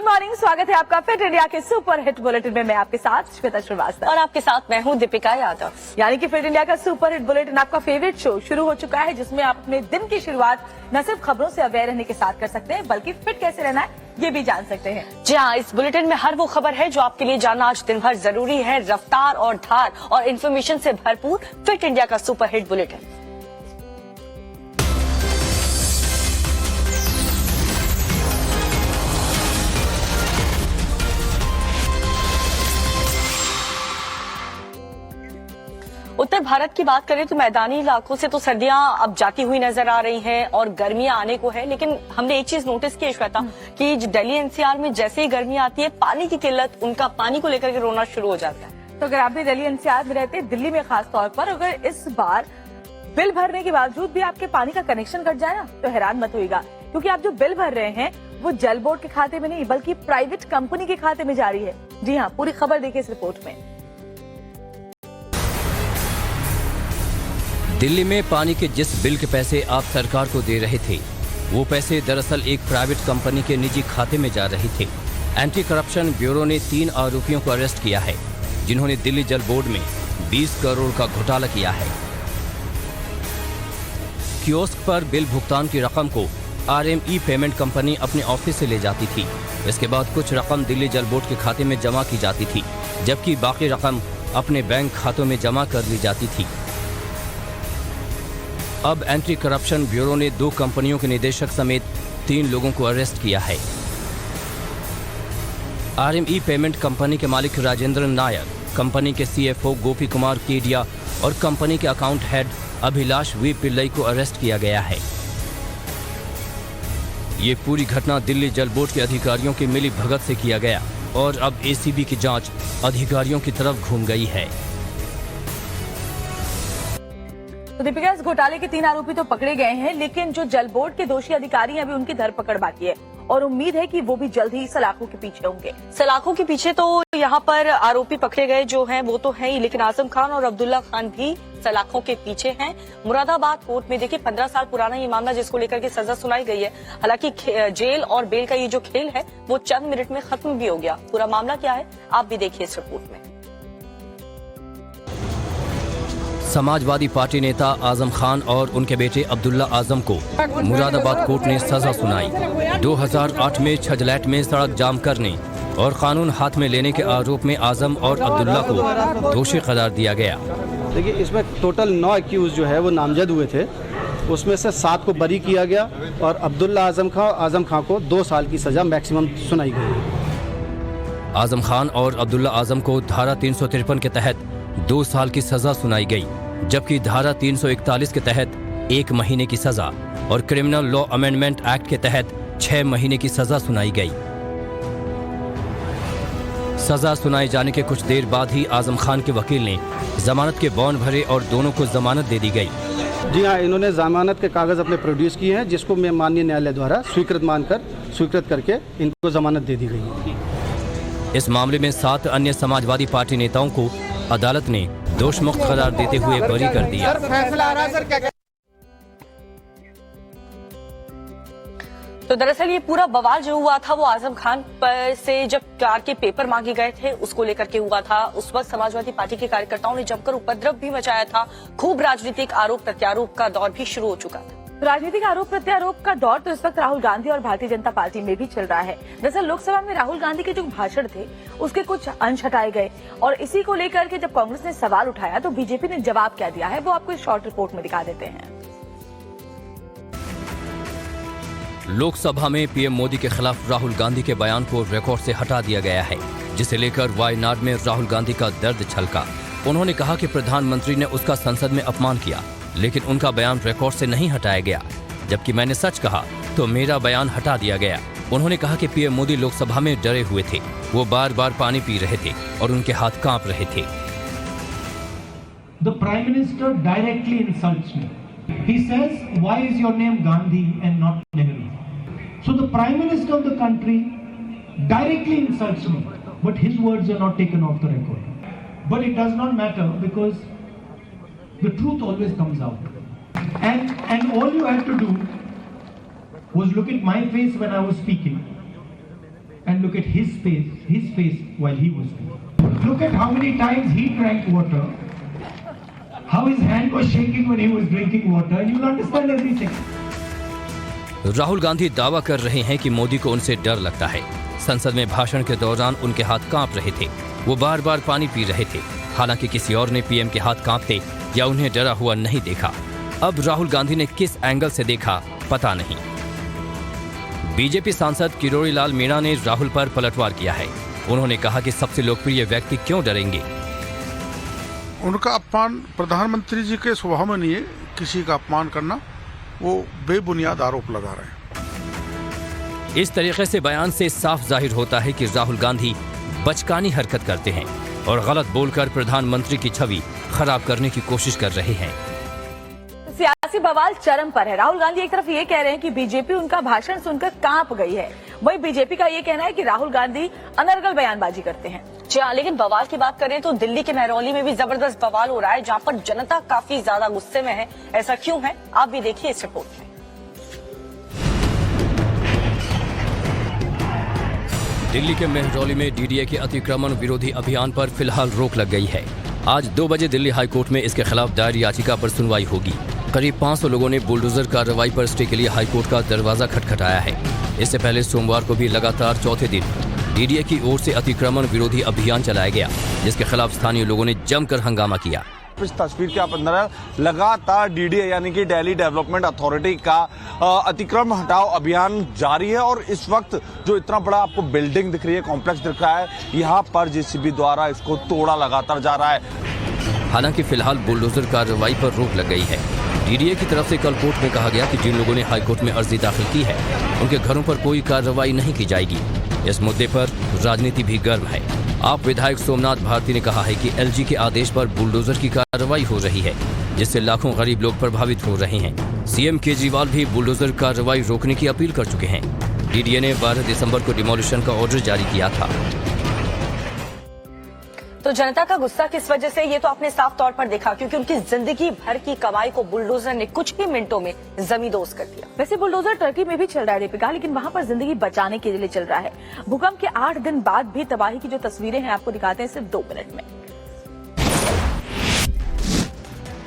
Good morning, स्वागत है आपका फिट इंडिया के सुपर हिट बुलेटिन में। मैं आपके साथ श्वेता श्रीवास्तव और आपके साथ मैं हूं दीपिका यादव। यानी कि फिट इंडिया का सुपर हिट बुलेटिन आपका फेवरेट शो शुरू हो चुका है, जिसमें आप अपने दिन की शुरुआत न सिर्फ खबरों से अवेयर रहने के साथ कर सकते हैं, बल्कि फिट कैसे रहना है ये भी जान सकते हैं। जी हाँ, इस बुलेटिन में हर वो खबर है जो आपके लिए जानना आज दिन भर जरूरी है। रफ्तार और धार और इन्फॉर्मेशन से भरपूर फिट इंडिया का सुपर हिट बुलेटिन। उत्तर भारत की बात करें तो मैदानी इलाकों से तो सर्दियां अब जाती हुई नजर आ रही हैं और गर्मियां आने को है, लेकिन हमने एक चीज नोटिस की श्वेता कि दिल्ली एनसीआर में जैसे ही गर्मी आती है, पानी की किल्लत, उनका पानी को लेकर के रोना शुरू हो जाता है। तो अगर आप भी दिल्ली एनसीआर में रहते हैं, दिल्ली में खास तौर पर अगर इस बार बिल भरने के बावजूद भी आपके पानी का कनेक्शन कट जाए ना, तो हैरान मत होइएगा, क्योंकि आप जो बिल भर रहे हैं वो जल बोर्ड के खाते में नहीं बल्कि प्राइवेट कंपनी के खाते में जा रही है। जी हाँ, पूरी खबर देखिए इस रिपोर्ट में। दिल्ली में पानी के जिस बिल के पैसे आप सरकार को दे रहे थे, वो पैसे दरअसल एक प्राइवेट कंपनी के निजी खाते में जा रहे थे। एंटी करप्शन ब्यूरो ने 3 आरोपियों को अरेस्ट किया है, जिन्होंने दिल्ली जल बोर्ड में 20 करोड़ का घोटाला किया है। कियोस्क पर बिल भुगतान की रकम को RME पेमेंट कंपनी अपने ऑफिस से ले जाती थी। इसके बाद कुछ रकम दिल्ली जल बोर्ड के खाते में जमा की जाती थी, जबकि बाकी रकम अपने बैंक खातों में जमा कर ली जाती थी। अब एंटी करप्शन ब्यूरो ने 2 कंपनियों के निदेशक समेत 3 लोगों को अरेस्ट किया है। RME पेमेंट कंपनी के मालिक राजेंद्र नायर, कंपनी के CFO गोपी कुमार केडिया और कंपनी के account head Abhilash V Pillai को अरेस्ट किया गया है। ये पूरी घटना दिल्ली जल बोर्ड के अधिकारियों की मिली भगत से किया गया और अब ACB की जांच अधिकारियों की तरफ घूम गई है। तो दीपिका, इस घोटाले के 3 आरोपी तो पकड़े गए हैं, लेकिन जो जल बोर्ड के दोषी अधिकारी हैं अभी उनकी धरपकड़ बाकी है और उम्मीद है कि वो भी जल्द ही सलाखों के पीछे होंगे। सलाखों के पीछे तो यहाँ पर आरोपी पकड़े गए जो हैं वो तो हैं ही, लेकिन आजम खान और अब्दुल्ला खान भी सलाखों के पीछे हैं। मुरादाबाद कोर्ट में देखिए 15 साल पुराना ये मामला, जिसको लेकर के सजा सुनाई गई है। हालांकि जेल और बेल का ये जो खेल है वो चंद मिनट में खत्म भी हो गया। पूरा मामला क्या है आप भी देखिए इस रिपोर्ट में। समाजवादी पार्टी नेता आजम खान और उनके बेटे अब्दुल्ला आजम को मुरादाबाद कोर्ट ने सजा सुनाई। 2008 में छजलैट में सड़क जाम करने और कानून हाथ में लेने के आरोप में आजम और अब्दुल्ला को दोषी करार दिया गया। देखिए, इसमें टोटल 9 एक्यूज जो है वो नामजद हुए थे, उसमें से 7 को बरी किया गया और अब्दुल्ला आजम खान को 2 साल की सजा मैक्सिमम सुनाई गई। आजम खान और अब्दुल्ला आजम को धारा 353 के तहत 2 साल की सजा सुनाई गई, जबकि धारा 341 के तहत 1 महीने की सजा और क्रिमिनल लॉ अमेंडमेंट एक्ट के तहत 6 महीने की सजा सुनाई गई। सजा सुनाए जाने के कुछ देर बाद ही आजम खान के वकील ने जमानत के बॉन्ड भरे और दोनों को जमानत दे दी गई। जी हाँ, इन्होंने जमानत के कागज अपने प्रोड्यूस किए हैं, जिसको मैं माननीय न्यायालय द्वारा स्वीकृत करके इनको जमानत दे दी गई। इस मामले में 7 अन्य समाजवादी पार्टी नेताओं को अदालत ने दोष मुक्त करार देते हुए बरी कर दिया। तो दरअसल ये पूरा बवाल जो हुआ था वो आजम खान पर से जब कार के पेपर मांगे गए थे उसको लेकर के हुआ था। उस वक्त समाजवादी पार्टी के कार्यकर्ताओं ने जमकर उपद्रव भी मचाया था। खूब राजनीतिक आरोप प्रत्यारोप का दौर भी शुरू हो चुका था। राजनीतिक आरोप प्रत्यारोप का दौर तो इस वक्त राहुल गांधी और भारतीय जनता पार्टी में भी चल रहा है। दरअसल लोकसभा में राहुल गांधी के जो भाषण थे उसके कुछ अंश हटाए गए और इसी को लेकर के जब कांग्रेस ने सवाल उठाया तो बीजेपी ने जवाब क्या दिया है वो आपको इस शॉर्ट रिपोर्ट में दिखा देते हैं। लोकसभा में पीएम मोदी के खिलाफ राहुल गांधी के बयान को रिकॉर्ड से हटा दिया गया है, जिसे लेकर वायनाड में राहुल गांधी का दर्द छलका। उन्होंने कहा कि प्रधानमंत्री ने उसका संसद में अपमान किया, लेकिन उनका बयान रिकॉर्ड से नहीं हटाया गया, जबकि मैंने सच कहा तो मेरा बयान हटा दिया गया। उन्होंने कहा कि पीएम मोदी लोकसभा में डरे हुए थे, वो बार बार पानी पी रहे थे और उनके हाथ कांप रहे थे। The Prime Minister directly insults me. He says, "Why is your name Gandhi and not Nehru?" So the Prime Minister of the country directly insults me, but his words are not taken off the record. But it does not matter because the truth always comes out. And all you had to do was look at my face when I was speaking and look at his face while he was there. Look at how many times he drank water, how his hand was shaking when he was drinking water, and you'll understand everything. Rahul Gandhi दावा कर रहे हैं कि मोदी को उनसे डर लगता है। संसद में भाषण के दौरान उनके हाथ कांप रहे थे, वो बार बार पानी पी रहे थे। हालांकि किसी और ने पीएम के हाथ कांपते या उन्हें डरा हुआ नहीं देखा। अब राहुल गांधी ने किस एंगल से देखा पता नहीं। बीजेपी सांसद किरोड़ी लाल मीणा ने राहुल पर पलटवार किया है। उन्होंने कहा कि सबसे लोकप्रिय व्यक्ति क्यों डरेंगे। उनका अपमान प्रधानमंत्री जी के स्वभाव में नहीं है, किसी का अपमान करना, वो बेबुनियाद आरोप लगा रहे हैं। इस तरीके से बयान से साफ जाहिर होता है कि राहुल गांधी बचकानी हरकत करते हैं और गलत बोलकर प्रधानमंत्री की छवि खराब करने की कोशिश कर रहे हैं। सियासी बवाल चरम पर है। राहुल गांधी एक तरफ ये कह रहे हैं कि बीजेपी उनका भाषण सुनकर कांप गई है, वहीं बीजेपी का ये कहना है कि राहुल गांधी अनर्गल बयानबाजी करते हैं। जी हाँ, लेकिन बवाल की बात करें तो दिल्ली के महरौली में भी जबरदस्त बवाल हो रहा है, जहां पर जनता काफी ज्यादा गुस्से में है। ऐसा क्यों है, आप भी देखिए इस रिपोर्ट में। दिल्ली के महरौली में डीडीए के अतिक्रमण विरोधी अभियान पर फिलहाल रोक लग गई है। आज 2 बजे दिल्ली हाईकोर्ट में इसके खिलाफ दायर याचिका पर सुनवाई होगी। करीब 500 लोगों ने बुलडोजर कार्रवाई पर स्टे के लिए हाईकोर्ट का दरवाजा खटखटाया है। इससे पहले सोमवार को भी लगातार चौथे दिन डीडीए की ओर से अतिक्रमण विरोधी अभियान चलाया गया, जिसके खिलाफ स्थानीय लोगों ने जमकर हंगामा किया। इस तस्वीर के आप अंदर लगातार डीडीए यानी कि दिल्ली डेवलपमेंट अथॉरिटी का अतिक्रमण हटाओ अभियान जारी है और इस वक्त जो इतना बड़ा आपको बिल्डिंग दिख रही है, कॉम्प्लेक्स दिख रहा है, यहाँ पर जेसीबी द्वारा इसको तोड़ा लगातार जा रहा है। हालांकि फिलहाल बुलडोजर कार्रवाई पर रोक लग गई है। डीडीए की तरफ से कल कोर्ट में कहा गया कि जिन लोगों ने हाईकोर्ट में अर्जी दाखिल की है, उनके घरों पर कोई कार्रवाई नहीं की जाएगी। इस मुद्दे पर राजनीति भी गर्म है। आप विधायक सोमनाथ भारती ने कहा है कि एलजी के आदेश पर बुलडोजर की कार्रवाई हो रही है, जिससे लाखों गरीब लोग प्रभावित हो रहे हैं। सीएम केजरीवाल भी बुलडोजर कार्रवाई रोकने की अपील कर चुके हैं। डीडीए ने 12 दिसंबर को डिमोलिशन का ऑर्डर जारी किया था। तो जनता का गुस्सा किस वजह से, ये तो आपने साफ तौर पर देखा, क्योंकि उनकी जिंदगी भर की कमाई को बुलडोजर ने कुछ ही मिनटों में जमींदोज कर दिया। वैसे बुलडोजर टर्की में भी चल रहा है दीपिका, लेकिन वहां पर जिंदगी बचाने के लिए चल रहा है। भूकंप के 8 दिन बाद भी तबाही की जो तस्वीरें हैं आपको दिखाते हैं सिर्फ 2 मिनट में।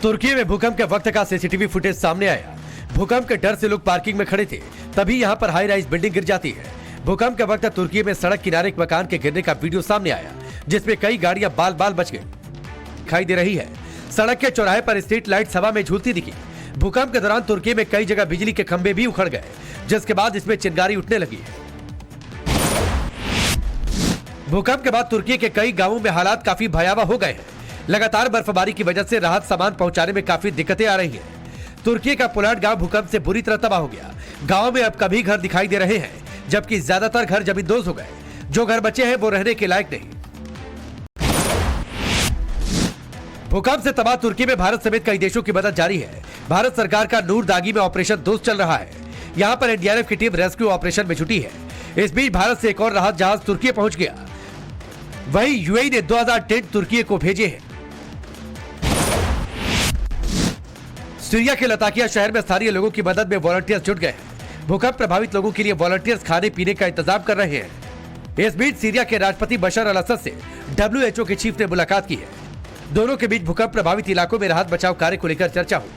तुर्की में भूकंप के वक्त का सीसीटीवी फुटेज सामने आया। भूकंप के डर से लोग पार्किंग में खड़े थे, तभी यहाँ पर हाई राइज बिल्डिंग गिर जाती है। भूकंप के वक्त तुर्की में सड़क किनारे एक मकान के गिरने का वीडियो सामने आया, जिसमें कई गाड़ियां बाल बाल बच गई दिखाई दे रही है। सड़क के चौराहे पर स्ट्रीट लाइट हवा में झूलती दिखी। भूकंप के दौरान तुर्की में कई जगह बिजली के खंभे भी उखड़ गए, जिसके बाद इसमें चिंगारी उठने लगी है। भूकंप के बाद तुर्की के कई गांवों में हालात काफी भयावह हो गए हैं। लगातार बर्फबारी की वजह से राहत सामान पहुंचाने में काफी दिक्कतें आ रही हैं। तुर्की का पुलाट गांव भूकंप से बुरी तरह तबाह हो गया। गांव में अब कभी घर दिखाई दे रहे हैं, जबकि ज्यादातर घर जमींदोज हो गए। जो घर बचे हैं वो रहने के लायक नहीं। भूकंप से तबाह तुर्की में भारत समेत कई देशों की मदद जारी है। भारत सरकार का नूर दागी में ऑपरेशन दोस्त चल रहा है। यहाँ पर एनडीआरएफ की टीम रेस्क्यू ऑपरेशन में जुटी है। इस बीच भारत से एक और राहत जहाज तुर्की पहुंच गया। वहीं यूएई ने 2000 टेंट तुर्की को भेजे हैं। सीरिया के लताकिया शहर में स्थानीय लोगों की मदद में वॉलंटियर्स जुट गए हैं। भूकंप प्रभावित लोगों के लिए वॉलंटियर्स खाने पीने का इंतजाम कर रहे हैं। इस बीच सीरिया के राष्ट्रपति बशर अल असद से WHO के चीफ ने मुलाकात की है। दोनों के बीच भूकंप प्रभावित इलाकों में राहत बचाव कार्य को लेकर चर्चा हुई।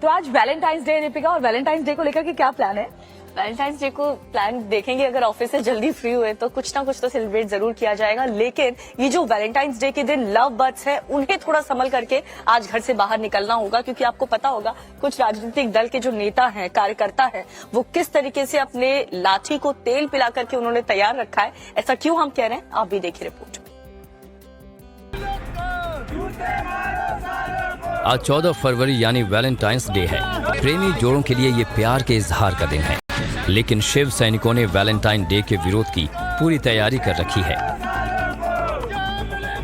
तो आज वैलेंटाइंस डे दीपिका, और वैलेंटाइंस डे को लेकर के क्या प्लान है? वैलेंटाइंस डे को प्लान देखेंगे, अगर ऑफिस से जल्दी फ्री हुए तो कुछ ना कुछ तो सेलिब्रेट जरूर किया जाएगा। लेकिन ये जो वैलेंटाइंस डे के दिन लव बर्ड्स है, उन्हें थोड़ा संभल करके आज घर से बाहर निकलना होगा, क्योंकि आपको पता होगा कुछ राजनीतिक दल के जो नेता हैं, कार्यकर्ता हैं, वो किस तरीके से अपने लाठी को तेल पिला करके उन्होंने तैयार रखा है। ऐसा क्यों हम कह रहे हैं, आप भी देखिए रिपोर्ट। आज 14 फरवरी यानी वैलेंटाइंस डे है। प्रेमी जोड़ों के लिए ये प्यार के इजहार का दिन है। लेकिन शिव सैनिकों ने वैलेंटाइन डे के विरोध की पूरी तैयारी कर रखी है।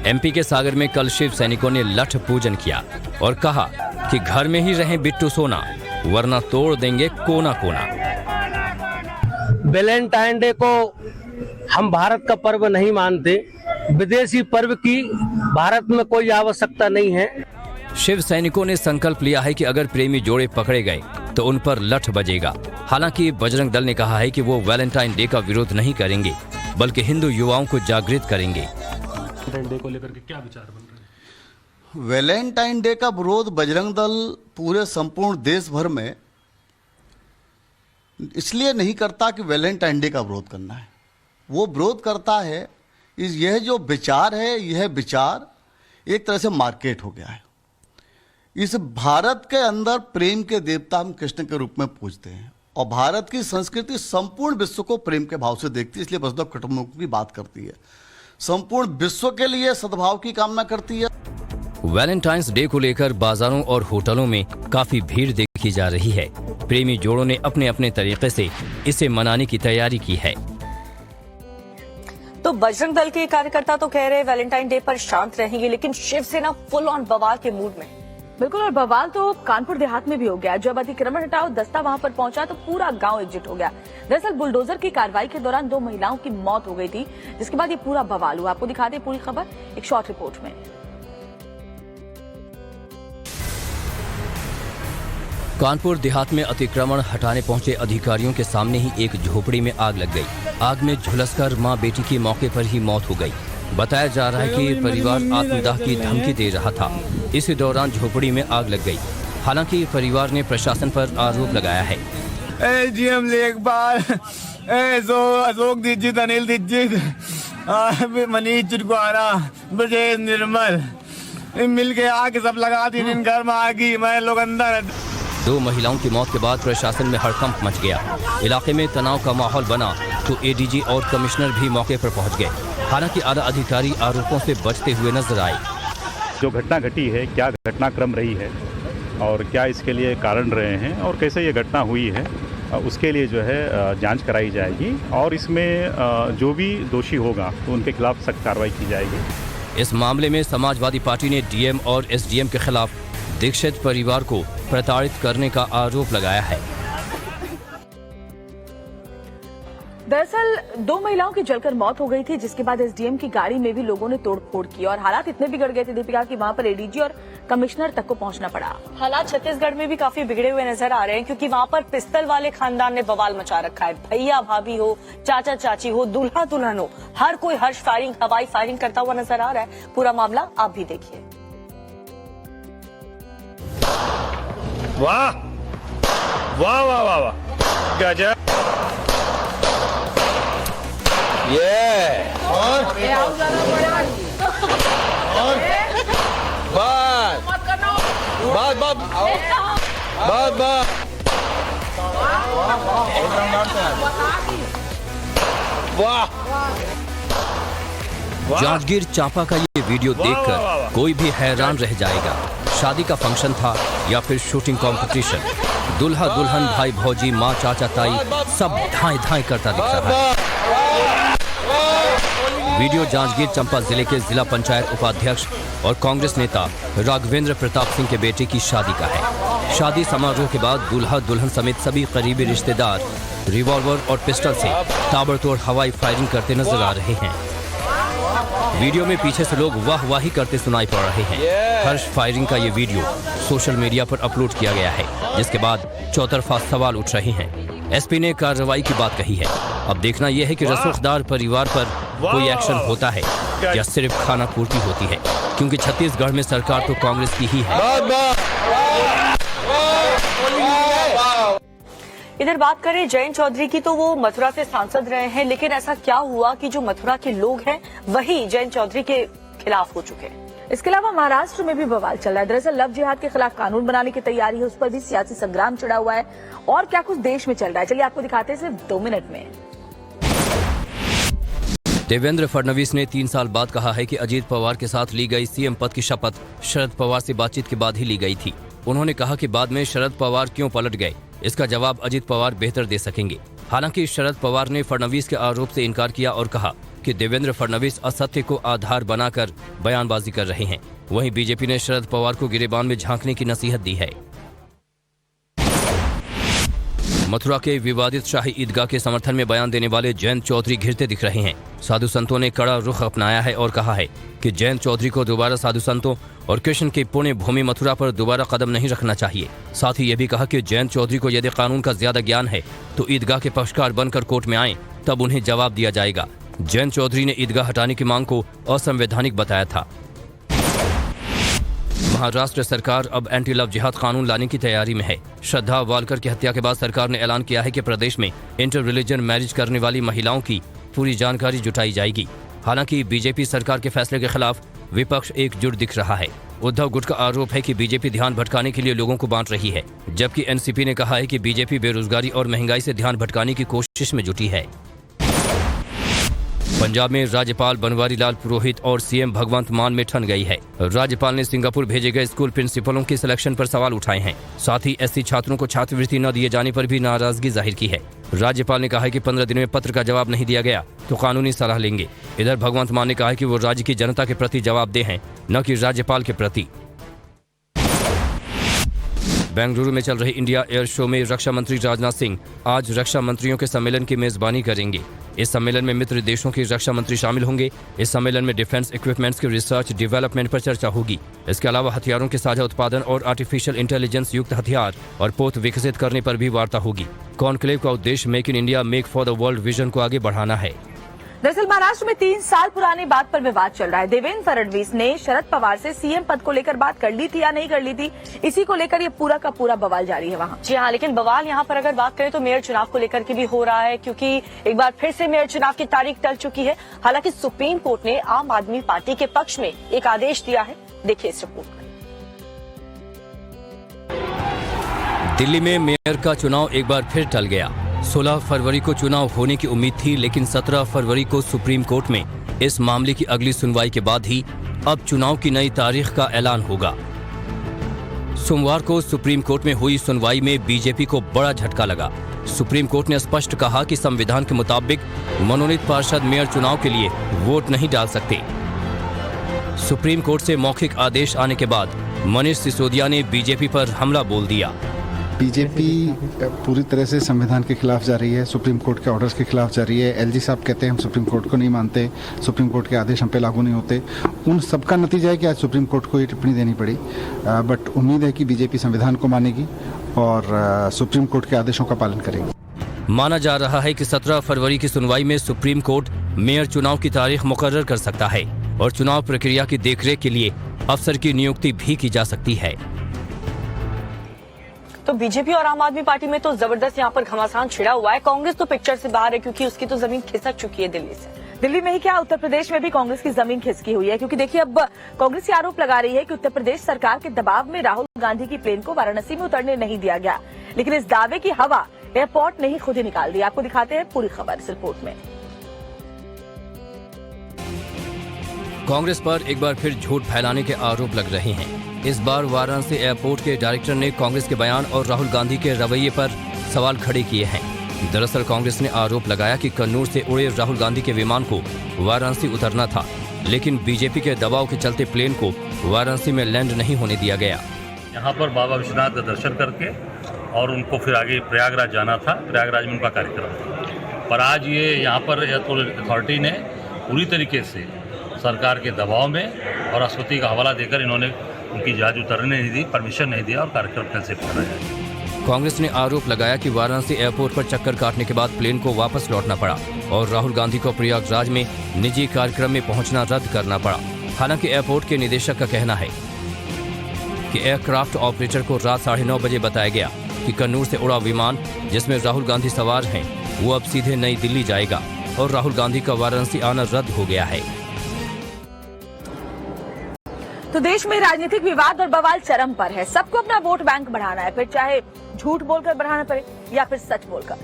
एमपी के सागर में कल शिव सैनिकों ने लठ पूजन किया और कहा कि घर में ही रहें बिट्टू सोना, वरना तोड़ देंगे कोना कोना। वैलेंटाइन डे को हम भारत का पर्व नहीं मानते। विदेशी पर्व की भारत में कोई आवश्यकता नहीं है। शिव सैनिकों ने संकल्प लिया है कि अगर प्रेमी जोड़े पकड़े गए तो उन पर लठ बजेगा। हालांकि बजरंग दल ने कहा है कि वो वैलेंटाइन डे का विरोध नहीं करेंगे, बल्कि हिंदू युवाओं को जागृत करेंगे। डे को लेकर के क्या विचार बन रहे हैं? वैलेंटाइन डे का विरोध बजरंग दल पूरे संपूर्ण देश भर में इसलिए नहीं करता कि वैलेंटाइन डे का विरोध करना है। वो विरोध करता है यह जो विचार है, यह विचार एक तरह से मार्केट हो गया है। इस भारत के अंदर प्रेम के देवता हम कृष्ण के रूप में पूजते हैं और भारत की संस्कृति संपूर्ण विश्व को प्रेम के भाव से देखती है, इसलिए वसुधैव कुटुंबकम की बात करती है, संपूर्ण विश्व के लिए सद्भाव की कामना करती है। वैलेंटाइंस डे को लेकर बाजारों और होटलों में काफी भीड़ देखी जा रही है। प्रेमी जोड़ों ने अपने अपने तरीके से इसे मनाने की तैयारी की है। तो बजरंग दल के कार्यकर्ता तो कह रहे हैं वैलेंटाइन डे पर शांत रहेंगे, लेकिन शिवसेना फुल ऑन बवाल के मूड में। बिल्कुल, और बवाल तो कानपुर देहात में भी हो गया। जब अतिक्रमण हटाओ दस्ता वहां पर पहुंचा तो पूरा गांव एकजुट हो गया। दरअसल बुलडोजर की कार्रवाई के दौरान 2 महिलाओं की मौत हो गई थी, जिसके बाद ये पूरा बवाल हुआ। आपको दिखाते पूरी खबर एक शॉर्ट रिपोर्ट में। कानपुर देहात में अतिक्रमण हटाने पहुंचे अधिकारियों के सामने ही एक झोपड़ी में आग लग गई। आग में झुलसकर मां बेटी की मौके पर ही मौत हो गई। बताया जा रहा है कि परिवार आत्मदाह की धमकी दे रहा था, इसी दौरान झोपड़ी में आग लग गई। हालांकि परिवार ने प्रशासन पर आरोप लगाया है। जीएम लेखपाल, अशोक दीक्षित, अनिल दीक्षित, मनीष चिरकुआरा, ब्रजेश निर्मल मिलके आग सब लगा दी। घर में आगी, मैं लोग अंदर। 2 महिलाओं की मौत के बाद प्रशासन में हड़कंप मच गया। इलाके में तनाव का माहौल बना तो एडीजी और कमिश्नर भी मौके पर पहुंच गए। हालांकि आला अधिकारी आरोपों से बचते हुए नजर आए। जो घटना घटी है, क्या घटनाक्रम रही है और क्या इसके लिए कारण रहे हैं और कैसे ये घटना हुई है, उसके लिए जो है जांच कराई जाएगी और इसमें जो भी दोषी होगा तो उनके खिलाफ सख्त कार्रवाई की जाएगी। इस मामले में समाजवादी पार्टी ने डीएम और एसडीएम के खिलाफ दीक्षित परिवार को प्रताड़ित करने का आरोप लगाया है। दरअसल 2 महिलाओं की जलकर मौत हो गई थी, जिसके बाद एसडीएम की गाड़ी में भी लोगों ने तोड़फोड़ की और हालात इतने बिगड़ गए थे दीपिका कि वहां पर एडीजी और कमिश्नर तक को पहुंचना पड़ा। हालात छत्तीसगढ़ में भी काफी बिगड़े हुए नजर आ रहे हैं, क्योंकि वहां पर पिस्तल वाले खानदान ने बवाल मचा रखा है। भैया भाभी हो, चाचा चाची हो, दूल्हा दुल्हन हो, हर कोई हर्ष फायरिंग, हवाई फायरिंग करता हुआ नजर आ रहा है। पूरा मामला आप भी देखिए। वाह वाह वाह वाह वाह, गजब। और जांजगीर चांपा का ये वीडियो देखकर कोई भी हैरान रह जाएगा। शादी का फंक्शन था या फिर शूटिंग कंपटीशन, दुल्हा दुल्हन, भाई भौजी, माँ चाचा ताई सब धाएं धाएं करता दिख रहा है। वीडियो जांजगीर चंपा जिले के जिला पंचायत उपाध्यक्ष और कांग्रेस नेता राघवेंद्र प्रताप सिंह के बेटे की शादी का है। शादी समारोह के बाद दूल्हा दुल्हन समेत सभी करीबी रिश्तेदार रिवॉल्वर और पिस्टल से ताबड़तोड़ हवाई फायरिंग करते नजर आ रहे हैं। वीडियो में पीछे से लोग वाहवाही करते सुनाई पड़ रहे हैं। हर्ष फायरिंग का ये वीडियो सोशल मीडिया पर अपलोड किया गया है, जिसके बाद चौतरफा सवाल उठ रहे हैं। एसपी ने कार्रवाई की बात कही है। अब देखना यह है कि रसूखदार परिवार पर कोई एक्शन होता है या सिर्फ खाना पूर्ति होती है, क्योंकि छत्तीसगढ़ में सरकार तो कांग्रेस की ही है। इधर बात करें जयंत चौधरी की, तो वो मथुरा से सांसद रहे हैं, लेकिन ऐसा क्या हुआ कि जो मथुरा के लोग हैं वही जयंत चौधरी के खिलाफ हो चुके हैं। इसके अलावा महाराष्ट्र में भी बवाल चल रहा है। दरअसल लव जिहाद के खिलाफ कानून बनाने की तैयारी है, उस पर भी सियासी संग्राम छिड़ा हुआ है। और क्या कुछ देश में चल रहा है, चलिए आपको दिखाते हैं सिर्फ 2 मिनट में। देवेंद्र फडणवीस ने 3 साल बाद कहा है कि अजीत पवार के साथ ली गई सीएम पद की शपथ शरद पवार से बातचीत के बाद ही ली गई थी। उन्होंने कहा कि बाद में शरद पवार क्यों पलट गए, इसका जवाब अजीत पवार बेहतर दे सकेंगे। हालांकि शरद पवार ने फडणवीस के आरोप से इनकार किया और कहा कि देवेंद्र फडणवीस असत्य को आधार बनाकर बयानबाजी कर रहे हैं। वहीं बीजेपी ने शरद पवार को गिरेबान में झांकने की नसीहत दी है। मथुरा के विवादित शाही ईदगाह के समर्थन में बयान देने वाले जयंत चौधरी घिरते दिख रहे हैं। साधु संतों ने कड़ा रुख अपनाया है और कहा है कि जयंत चौधरी को दोबारा साधु संतों और कृष्ण की पुण्य भूमि मथुरा पर दोबारा कदम नहीं रखना चाहिए। साथ ही ये भी कहा कि जयंत चौधरी को यदि कानून का ज्यादा ज्ञान है तो ईदगाह के पक्षकार बनकर कोर्ट में आए, तब उन्हें जवाब दिया जाएगा। जयंत चौधरी ने ईदगाह हटाने की मांग को असंवैधानिक बताया था। महाराष्ट्र सरकार अब एंटी लव जिहाद कानून लाने की तैयारी में है। श्रद्धा वालकर की हत्या के बाद सरकार ने ऐलान किया है कि प्रदेश में इंटर रिलीजन मैरिज करने वाली महिलाओं की पूरी जानकारी जुटाई जाएगी। हालांकि बीजेपी सरकार के फैसले के खिलाफ विपक्ष एकजुट दिख रहा है। उद्धव गुट का आरोप है कि बीजेपी ध्यान भटकाने के लिए लोगों को बांट रही है, जबकि एनसीपी ने कहा है कि बीजेपी बेरोजगारी और महंगाई से ध्यान भटकाने की कोशिश में जुटी है। पंजाब में राज्यपाल बनवारी लाल पुरोहित और सीएम भगवंत मान में ठन गई है। राज्यपाल ने सिंगापुर भेजे गए स्कूल प्रिंसिपलों की सिलेक्शन पर सवाल उठाए हैं। साथ ही एससी छात्रों को छात्रवृत्ति न दिए जाने पर भी नाराजगी जाहिर की है। राज्यपाल ने कहा है कि 15 दिन में पत्र का जवाब नहीं दिया गया तो कानूनी सलाह लेंगे। इधर भगवंत मान ने कहा है कि वो राज्य की जनता के प्रति जवाबदेह हैं, न कि राज्यपाल के प्रति। बेंगलुरु में चल रहे इंडिया एयर शो में रक्षा मंत्री राजनाथ सिंह आज रक्षा मंत्रियों के सम्मेलन की मेजबानी करेंगे। इस सम्मेलन में मित्र देशों के रक्षा मंत्री शामिल होंगे। इस सम्मेलन में डिफेंस इक्विपमेंट्स के रिसर्च डेवलपमेंट पर चर्चा होगी। इसके अलावा हथियारों के साझा उत्पादन और आर्टिफिशियल इंटेलिजेंस युक्त हथियार और पोत विकसित करने पर भी वार्ता होगी। कॉन्क्लेव का उद्देश्य make in India make for the world vision को आगे बढ़ाना है। दरअसल महाराष्ट्र में 3 साल पुरानी बात पर विवाद चल रहा है। देवेंद्र फडणवीस ने शरद पवार से सीएम पद को लेकर बात कर ली थी या नहीं कर ली थी, इसी को लेकर ये पूरा का पूरा बवाल जारी है वहाँ। जी हाँ, लेकिन बवाल यहाँ पर अगर बात करें तो मेयर चुनाव को लेकर के भी हो रहा है, क्योंकि एक बार फिर से मेयर चुनाव की तारीख टल चुकी है। हालांकि सुप्रीम कोर्ट ने आम आदमी पार्टी के पक्ष में एक आदेश दिया है। देखिए इस रिपोर्ट में। दिल्ली में मेयर का चुनाव एक बार फिर टल गया। 16 फरवरी को चुनाव होने की उम्मीद थी, लेकिन 17 फरवरी को सुप्रीम कोर्ट में इस मामले की अगली सुनवाई के बाद ही अब चुनाव की नई तारीख का ऐलान होगा। सोमवार को सुप्रीम कोर्ट में हुई सुनवाई में बीजेपी को बड़ा झटका लगा। सुप्रीम कोर्ट ने स्पष्ट कहा कि संविधान के मुताबिक मनोनीत पार्षद मेयर चुनाव के लिए वोट नहीं डाल सकते। सुप्रीम कोर्ट से मौखिक आदेश आने के बाद मनीष सिसोदिया ने बीजेपी पर हमला बोल दिया। बीजेपी पूरी तरह से संविधान के खिलाफ जा रही है, सुप्रीम कोर्ट के ऑर्डर्स के खिलाफ जा रही है। एलजी साहब कहते हैं हम सुप्रीम कोर्ट को नहीं मानते, सुप्रीम कोर्ट के आदेश हम पे लागू नहीं होते। उन सबका नतीजा है कि आज सुप्रीम कोर्ट को ये टिप्पणी देनी पड़ी। बट उम्मीद है कि बीजेपी संविधान को मानेगी और सुप्रीम कोर्ट के आदेशों का पालन करेगी। माना जा रहा है कि 17 फरवरी की सुनवाई में सुप्रीम कोर्ट मेयर चुनाव की तारीख मुकर्रर कर सकता है और चुनाव प्रक्रिया की देखरेख के लिए अफसर की नियुक्ति भी की जा सकती है। तो बीजेपी और आम आदमी पार्टी में तो जबरदस्त यहाँ पर घमासान छिड़ा हुआ है। कांग्रेस तो पिक्चर से बाहर है, क्योंकि उसकी तो जमीन खिसक चुकी है दिल्ली से। दिल्ली में ही क्या, उत्तर प्रदेश में भी कांग्रेस की जमीन खिसकी हुई है, क्योंकि देखिए अब कांग्रेस ये आरोप लगा रही है कि उत्तर प्रदेश सरकार के दबाव में राहुल गांधी की प्लेन को वाराणसी में उतरने नहीं दिया गया। लेकिन इस दावे की हवा एयरपोर्ट ने ही खुद ही निकाल दी। आपको दिखाते हैं पूरी खबर इस रिपोर्ट में। कांग्रेस पर एक बार फिर झूठ फैलाने के आरोप लग रहे हैं। इस बार वाराणसी एयरपोर्ट के डायरेक्टर ने कांग्रेस के बयान और राहुल गांधी के रवैये पर सवाल खड़े किए हैं। दरअसल कांग्रेस ने आरोप लगाया कि कन्नूर से उड़े राहुल गांधी के विमान को वाराणसी उतरना था, लेकिन बीजेपी के दबाव के चलते प्लेन को वाराणसी में लैंड नहीं होने दिया गया। यहाँ पर बाबा विश्वनाथ का दर्शन करके और उनको फिर आगे प्रयागराज जाना था, प्रयागराज में उनका कार्यक्रम था। पर आज ये यहाँ पर एयरपोर्ट अथॉरिटी ने पूरी तरीके से सरकार के दबाव में और राष्ट्रपति का हवाला देकर इन्होंने उनकी जहाज उतरने नहीं दी, परमिशन नहीं दिया और कार्यक्रम कैंसिल कराया। कांग्रेस ने आरोप लगाया कि वाराणसी एयरपोर्ट पर चक्कर काटने के बाद प्लेन को वापस लौटना पड़ा और राहुल गांधी को प्रयागराज में निजी कार्यक्रम में पहुंचना रद्द करना पड़ा। हालांकि एयरपोर्ट के निदेशक का कहना है कि एयरक्राफ्ट ऑपरेटर को रात 9:30 बजे बताया गया कि कन्नूर से उड़ा विमान जिसमें राहुल गांधी सवार हैं वो अब सीधे नई दिल्ली जाएगा और राहुल गांधी का वाराणसी आना रद्द हो गया है। तो देश में राजनीतिक विवाद और बवाल चरम पर है। सबको अपना वोट बैंक बढ़ाना है, फिर चाहे झूठ बोलकर बढ़ाना पड़े या फिर सच बोलकर।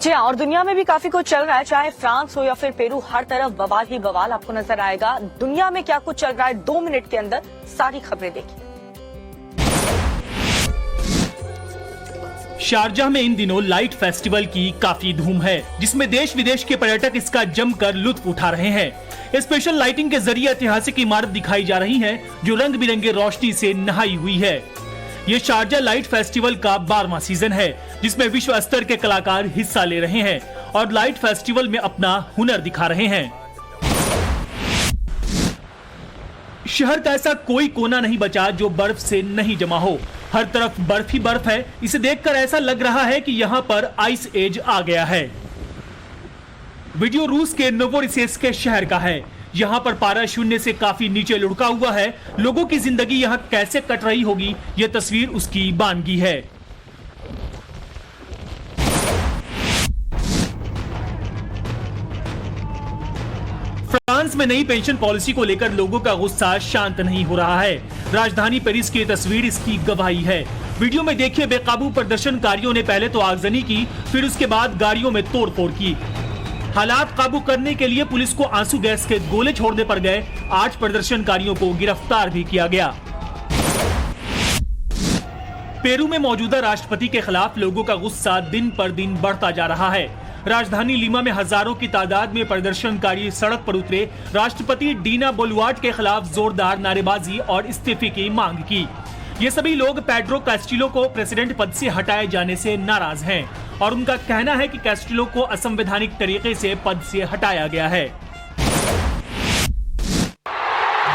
जी हाँ, और दुनिया में भी काफी कुछ चल रहा है, चाहे फ्रांस हो या फिर पेरू, हर तरफ बवाल ही बवाल आपको नजर आएगा। दुनिया में क्या कुछ चल रहा है 2 मिनट के अंदर सारी खबरें देखिए। शारजाह में इन दिनों लाइट फेस्टिवल की काफी धूम है, जिसमें देश विदेश के पर्यटक इसका जमकर लुत्फ उठा रहे हैं। स्पेशल लाइटिंग के जरिए ऐतिहासिक इमारत दिखाई जा रही है जो रंग बिरंगे रोशनी से नहाई हुई है। ये शारजाह लाइट फेस्टिवल का 12वां सीजन है, जिसमें विश्व स्तर के कलाकार हिस्सा ले रहे हैं और लाइट फेस्टिवल में अपना हुनर दिखा रहे हैं। शहर का ऐसा कोई कोना नहीं बचा जो बर्फ से नहीं जमा हो। हर तरफ बर्फ ही बर्फ है। इसे देखकर ऐसा लग रहा है कि यहाँ पर आइस एज आ गया है। वीडियो रूस के नोवोसिर्स्क के शहर का है। यहाँ पर पारा शून्य से काफी नीचे लुढ़का हुआ है। लोगों की जिंदगी यहाँ कैसे कट रही होगी, ये तस्वीर उसकी बानगी है। फ्रांस में नई पेंशन पॉलिसी को लेकर लोगों का गुस्सा शांत नहीं हो रहा है। राजधानी पेरिस की तस्वीर इसकी गवाही है। वीडियो में देखिए, बेकाबू प्रदर्शनकारियों ने पहले तो आगजनी की, फिर उसके बाद गाड़ियों में तोड़फोड़ की। हालात काबू करने के लिए पुलिस को आंसू गैस के गोले छोड़ने पर गए 8 प्रदर्शनकारियों को गिरफ्तार भी किया गया। पेरू में मौजूदा राष्ट्रपति के खिलाफ लोगों का गुस्सा दिन पर दिन बढ़ता जा रहा है। राजधानी लीमा में हजारों की तादाद में प्रदर्शनकारी सड़क पर उतरे। राष्ट्रपति डीना बोलुआर्ट के खिलाफ जोरदार नारेबाजी और इस्तीफे की मांग की। ये सभी लोग पेड्रो कैस्टिलो को प्रेसिडेंट पद से हटाए जाने से नाराज हैं और उनका कहना है कि कैस्टिलो को असंवैधानिक तरीके से पद से हटाया गया है।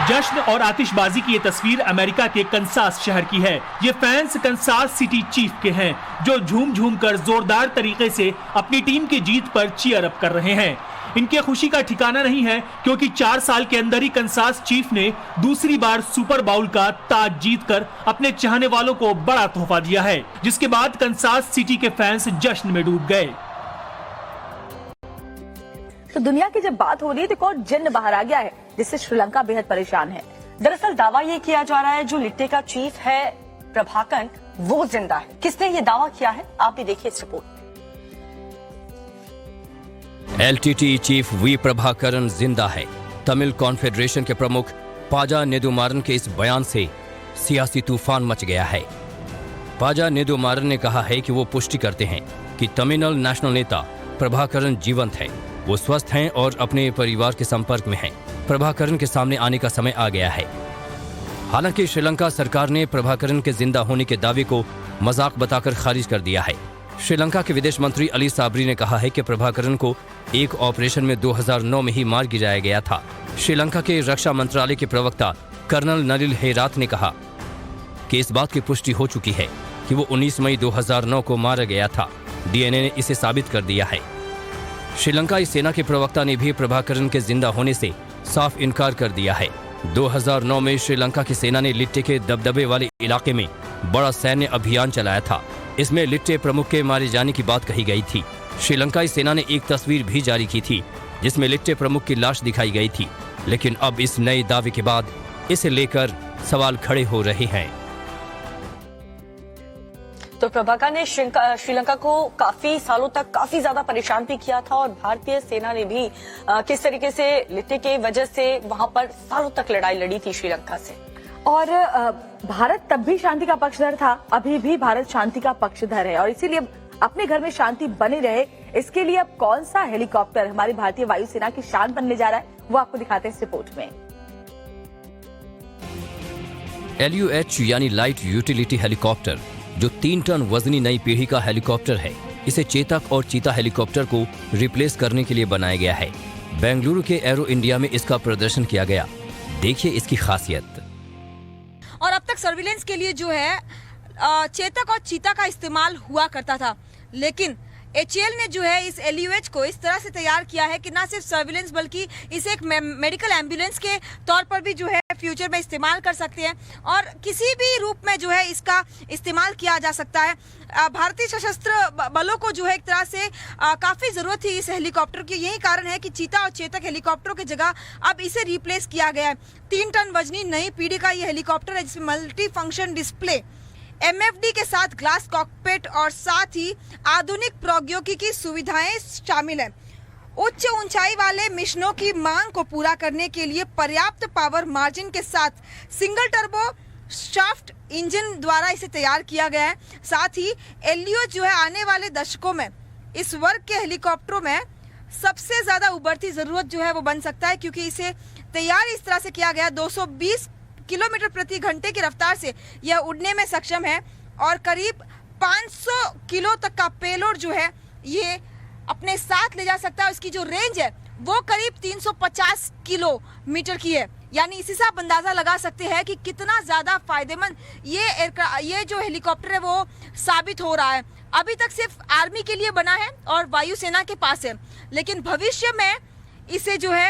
जश्न और आतिशबाजी की ये तस्वीर अमेरिका के कंसास शहर की है। ये फैंस कंसास सिटी चीफ के हैं जो झूम झूम कर जोरदार तरीके से अपनी टीम की जीत पर चीयर अप कर रहे हैं। इनके खुशी का ठिकाना नहीं है क्योंकि 4 साल के अंदर ही कंसास चीफ ने दूसरी बार सुपर बाउल का ताज जीतकर अपने चाहने वालों को बड़ा तोहफा दिया है, जिसके बाद कंसास सिटी के फैंस जश्न में डूब गए। तो दुनिया की जब बात हो रही है तो एक और जिन्न बाहर आ गया है जिससे श्रीलंका बेहद परेशान है। दरअसल दावा ये किया जा रहा है जो लिट्टे का चीफ है प्रभाकरन वो जिंदा है। किसने ये दावा किया है आप भी देखिए इस report. LTTE chief V Prabhakaran जिंदा है। तमिल कॉन्फेडरेशन के प्रमुख पाजा नेदुमारन के इस बयान से सियासी तूफान मच गया है। पाजा नेदुमारन ने कहा है कि वो पुष्टि करते हैं कि तमिलनाडु नेशनल नेता प्रभाकरन जीवंत है, वो स्वस्थ हैं और अपने परिवार के संपर्क में हैं। प्रभाकरन के सामने आने का समय आ गया है। हालांकि श्रीलंका सरकार ने प्रभाकरन के जिंदा होने के दावे को मजाक बताकर खारिज कर दिया है। श्रीलंका के विदेश मंत्री अली साबरी ने कहा है कि प्रभाकरन को एक ऑपरेशन में 2009 में ही मार गिराया गया था। श्रीलंका के रक्षा मंत्रालय के प्रवक्ता कर्नल नलिल हेरात ने कहा कि इस बात की पुष्टि हो चुकी है कि वो 19 मई 2009 को मारा गया था। डीएनए ने इसे साबित कर दिया है। श्रीलंकाई सेना के प्रवक्ता ने भी प्रभाकरन के जिंदा होने से साफ इनकार कर दिया है। 2009 में श्रीलंका की सेना ने लिट्टे के दबदबे वाले इलाके में बड़ा सैन्य अभियान चलाया था। इसमें लिट्टे प्रमुख के मारे जाने की बात कही गई थी। श्रीलंकाई सेना ने एक तस्वीर भी जारी की थी जिसमें लिट्टे प्रमुख की लाश दिखाई गई थी, लेकिन अब इस नए दावे के बाद इसे लेकर सवाल खड़े हो रहे हैं। तो प्रभाकर ने श्रीलंका को काफी सालों तक काफी ज्यादा परेशान भी किया था और भारतीय सेना ने भी किस तरीके से लिट्टे के वजह से वहां पर सालों तक लड़ाई लड़ी थी श्रीलंका से। और भारत तब भी शांति का पक्षधर था, अभी भी भारत शांति का पक्षधर है और इसीलिए अपने घर में शांति बनी रहे इसके लिए अब कौन सा हेलीकॉप्टर हमारी भारतीय वायुसेना की शान बनने जा रहा है वो आपको दिखाते हैं इस रिपोर्ट में। LUH यानी लाइट यूटिलिटी हेलीकॉप्टर जो 3 टन वजनी नई पीढ़ी का हेलीकॉप्टर है, इसे चेतक और चीता हेलीकॉप्टर को रिप्लेस करने के लिए बनाया गया है। बेंगलुरु के एरो इंडिया में इसका प्रदर्शन किया गया। देखिए इसकी खासियत। और अब तक सर्विलेंस के लिए जो है चेतक और चीता का इस्तेमाल हुआ करता था, लेकिन HAL ने जो है इस LUH को इस तरह से तैयार किया है कि ना सिर्फ सर्विलेंस बल्कि इसे एक मेडिकल एम्बुलेंस के तौर पर भी जो है फ्यूचर में इस्तेमाल कर सकते हैं और किसी भी रूप में जो है इसका इस्तेमाल किया जा सकता है। भारतीय सशस्त्र बलों को जो है एक तरह से काफी जरूरत थी इस हेलीकॉप्टर की। यही कारण है कि चीता और चेतक हेलीकॉप्टरों की जगह अब इसे रिप्लेस किया गया है। 3 टन वजनी नई पीढ़ी का ये हेलीकॉप्टर है जिसमें मल्टी फंक्शन डिस्प्ले, MFD के साथ ग्लास कॉकपिट और साथ ही आधुनिक प्रौद्योगिकी की सुविधाएं शामिल हैं। उच्च ऊंचाई वाले मिशनों की मांग को पूरा करने के लिए पर्याप्त पावर मार्जिन के साथ सिंगल टर्बो शाफ्ट इंजन द्वारा इसे तैयार किया गया है। साथ ही LUH जो है आने वाले दशकों में इस वर्ग के हेलीकॉप्टरों में सबसे ज्यादा उभरती जरूरत जो है वो बन सकता है, क्योंकि इसे तैयार इस तरह से किया गया 220 किलोमीटर प्रति घंटे की रफ्तार से यह उड़ने में सक्षम है और करीब 500 किलो तक का पेलोड जो है ये अपने साथ ले जा सकता है। इसकी जो रेंज है वो करीब 350 किलोमीटर की है। यानी इसी से आप अंदाजा लगा सकते हैं कि कितना ज्यादा फायदेमंद ये जो हेलीकॉप्टर है वो साबित हो रहा है। अभी तक सिर्फ आर्मी के लिए बना है और वायुसेना के पास है, लेकिन भविष्य में इसे जो है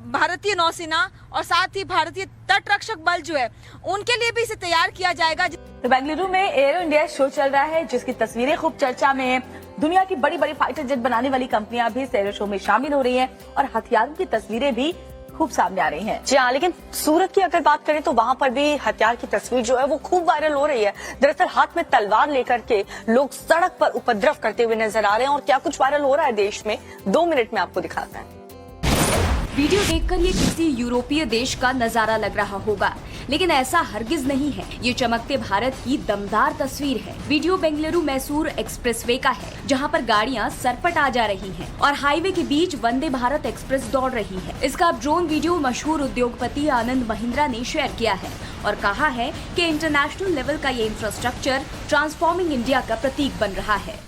भारतीय नौसेना और साथ ही भारतीय तटरक्षक बल जो है उनके लिए भी इसे तैयार किया जाएगा। तो बेंगलुरु में एरो इंडिया शो चल रहा है, जिसकी तस्वीरें खूब चर्चा में है। दुनिया की बड़ी बड़ी फाइटर जेट बनाने वाली कंपनियां भी इस एरो शो में शामिल हो रही हैं और हथियारों की तस्वीरें भी खूब सामने आ रही हैं। जी हाँ, लेकिन सूरत की अगर बात करें तो वहाँ पर भी हथियार की तस्वीर जो है वो खूब वायरल हो रही है। दरअसल हाथ में तलवार लेकर के लोग सड़क पर उपद्रव करते हुए नजर आ रहे हैं और क्या कुछ वायरल हो रहा है देश में, 2 मिनट में आपको दिखाते हैं। वीडियो देखकर ये किसी यूरोपीय देश का नजारा लग रहा होगा, लेकिन ऐसा हरगिज नहीं है। ये चमकते भारत की दमदार तस्वीर है। वीडियो बेंगलुरु मैसूर एक्सप्रेसवे का है, जहां पर गाड़ियां सरपट आ जा रही हैं और हाईवे के बीच वंदे भारत एक्सप्रेस दौड़ रही है। इसका ड्रोन वीडियो मशहूर उद्योगपति आनंद महिंद्रा ने शेयर किया है और कहा है कि इंटरनेशनल लेवल का ये इंफ्रास्ट्रक्चर ट्रांसफॉर्मिंग इंडिया का प्रतीक बन रहा है।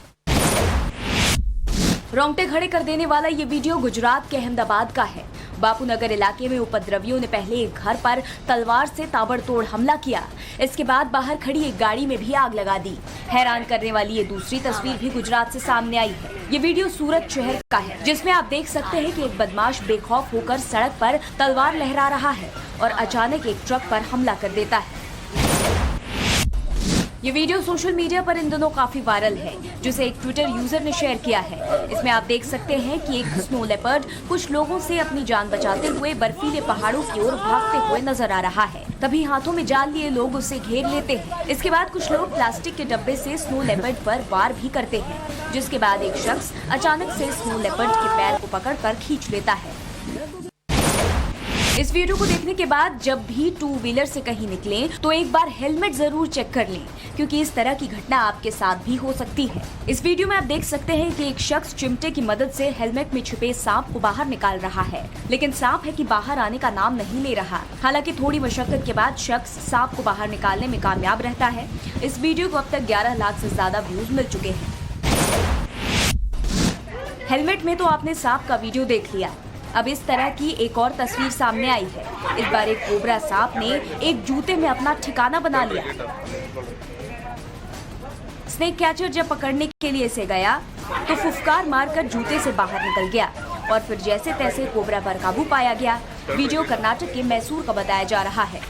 रोंगटे खड़े कर देने वाला ये वीडियो गुजरात के अहमदाबाद का है। बापूनगर इलाके में उपद्रवियों ने पहले एक घर पर तलवार से ताबड़तोड़ हमला किया। इसके बाद बाहर खड़ी एक गाड़ी में भी आग लगा दी। हैरान करने वाली ये दूसरी तस्वीर भी गुजरात से सामने आई है। ये वीडियो सूरत शहर का है, जिसमें आप देख सकते हैं कि एक बदमाश बेखौफ होकर सड़क पर तलवार लहरा रहा है और अचानक एक ट्रक पर हमला कर देता है। ये वीडियो सोशल मीडिया पर इन दिनों काफी वायरल है, जिसे एक ट्विटर यूजर ने शेयर किया है। इसमें आप देख सकते हैं कि एक स्नो लेपर्ड कुछ लोगों से अपनी जान बचाते हुए बर्फीले पहाड़ों की ओर भागते हुए नजर आ रहा है। तभी हाथों में जाल लिए लोग उसे घेर लेते हैं। इसके बाद कुछ लोग प्लास्टिक के डब्बे से स्नो लेपर्ड पर वार भी करते हैं, जिसके बाद एक शख्स अचानक से स्नो लेपर्ड के पैर को पकड़कर खींच लेता है। इस वीडियो को देखने के बाद जब भी 2 व्हीलर से कहीं निकलें तो एक बार हेलमेट जरूर चेक कर लें, क्योंकि इस तरह की घटना आपके साथ भी हो सकती है। इस वीडियो में आप देख सकते हैं कि एक शख्स चिमटे की मदद से हेलमेट में छिपे सांप को बाहर निकाल रहा है, लेकिन सांप है कि बाहर आने का नाम नहीं ले रहा। हालांकि थोड़ी मशक्कत के बाद शख्स सांप को बाहर निकालने में कामयाब रहता है। इस वीडियो को अब तक 11 लाख से ज्यादा व्यूज मिल चुके हैं। हेलमेट में तो आपने सांप का वीडियो देख लिया, अब इस तरह की एक और तस्वीर सामने आई है। इस बार एक कोबरा सांप ने एक जूते में अपना ठिकाना बना लिया। स्नेक कैचर जब पकड़ने के लिए इसे गया तो फुफकार मारकर जूते से बाहर निकल गया और फिर जैसे तैसे कोबरा पर काबू पाया गया। वीडियो कर्नाटक के मैसूर का बताया जा रहा है।